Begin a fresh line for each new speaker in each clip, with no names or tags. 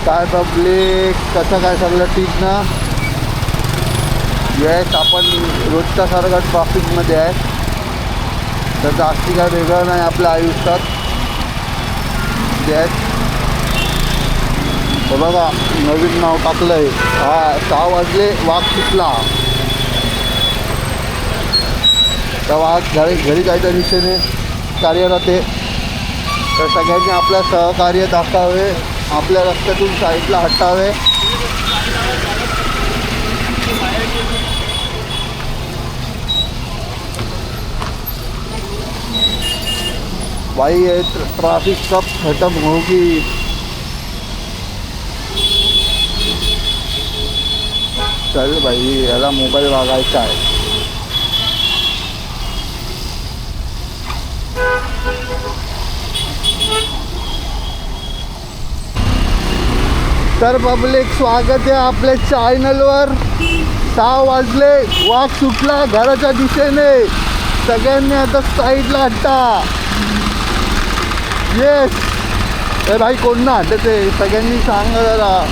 काय पब्लिक, कसं काय सगळं ठीक ना? येस, आपण रोजच्या सारखा ट्रॉफिकमध्ये आहे. तर जास्ती काय वेगळं नाही आपल्या आयुष्यात. येस, हे बघा नवीन नाव टाकलं आहे. 6 वाजले, वाघ सुटला. तर वाघ घरी जायच्या दिशेने कार्यरत आहे. तर सगळ्यांनी आपलं सहकार्य दाखवावे, आपल्या रस्त्यातून साईडला हटावे. भाई ये ट्रैफिक कब खत्म होगी? चल भाई, याला मोबाईल वागायचा आहे. तर पब्लिक, स्वागत आहे आपल्या चॅनलवर. 6 वाजले, वाघ सुटला घराच्या दिशेने. सगळ्यांनी आता साईडला हट्टा. येस, ए भाई कोण ना हटते? सगळ्यांनी सांगा जरा,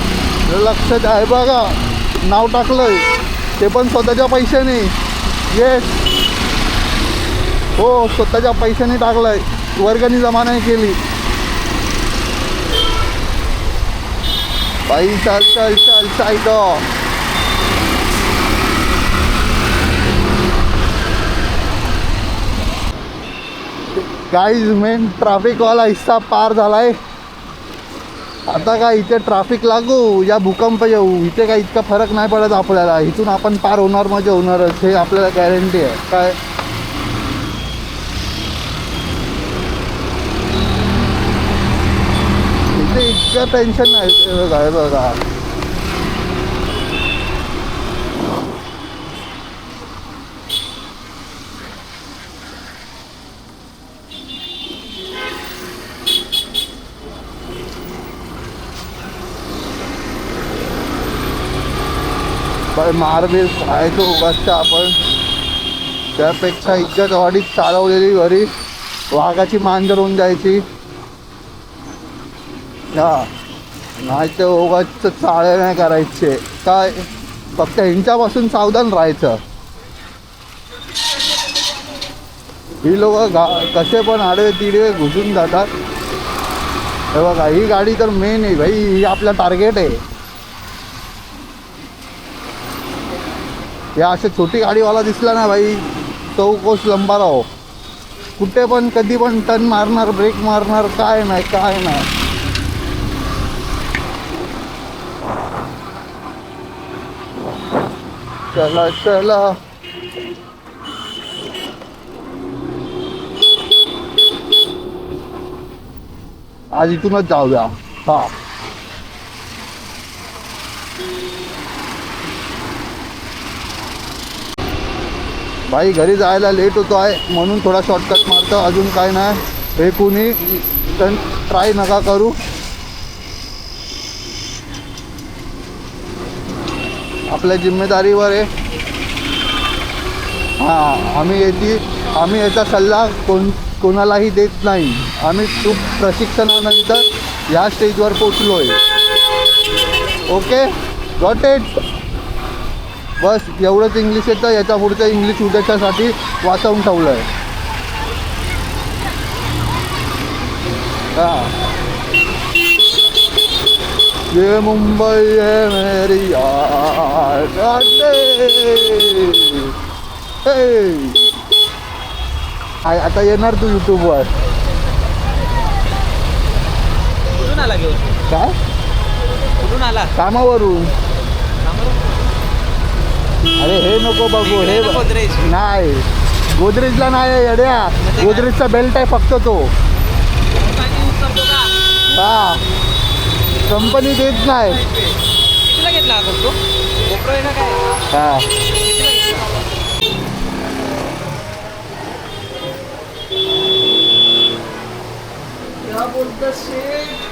लक्ष द्या. आहे बघा नाव टाकलंय, ते पण स्वतःच्या पैशाने. येस, हो स्वतःच्या पैशाने टाकलंय, वर्गणी जमा नाही केली. भाई चल चल चल साईड. गाईज, मेन ट्रॅफिकवाला हिस्सा पार झालाय. आता काय इथे ट्रॅफिक लागू या भूकंप येऊ, इथे काय इतका फरक नाही पडत आपल्याला. इथून आपण पार होणार म्हणजे होणारच, हे आपल्याला गॅरंटी आहे. काय इथे इतकं टेन्शन नाही. बघा बघा, मारबीर खायचो उगाचच्या आपण. त्यापेक्षा इज्जत वाढीत चालवलेली घरी वाघाची मांजर होऊन जायची. हा, नाही तर उगाच चाळे नाही करायचे. काय फक्त ह्यांच्यापासून सावधान राहायचं. ही लोक कसे पण आडवे तिडवे घुसून जातात. हे बघा, ही गाडी तर मेन आहे भाई, ही आपला टार्गेट आहे. या असे छोटी गाडीवाला दिसला ना भाई, चौकोस लंबा राहो. कुठे पण कधी पण टर्न मारणार, ब्रेक मारणार, काय नाही काय नाही. चला चला, आज इथूनच जाऊया. हा, भाई घरी जायला लेट होतो आहे म्हणून थोडा शॉर्टकट मारतो. अजून काय नाही. हे कुणी पण ट्राय नका करू. आपल्या जिम्मेदारीवर आहे. हां, आम्ही याचा सल्ला कोणालाही देत नाही. आम्ही खूप प्रशिक्षणानंतर या स्टेजवर पोचलो आहे. Okay, got it. बस एवढंच इंग्लिश येतं. याच्या पुढचं इंग्लिश उद्याच्यासाठी वाचवून ठेवलं आहे. हां, ये मुंबई है मेरी यार. आता येणार तू यूट्यूबवर.
कुठून आला घेऊन?
काय
कुठून आला?
कामावरून. अरे हे नको बघू, हे
गोदरेज
नाही, गोदरेजला नाही येड्या. गोदरेजचा बेल्ट आहे फक्त तो. हा, कंपनी देत नाही.
कितीला घेतला आपण तो? गोप्रो आहे ना काय?
हा,
क्या बोलता शेठ?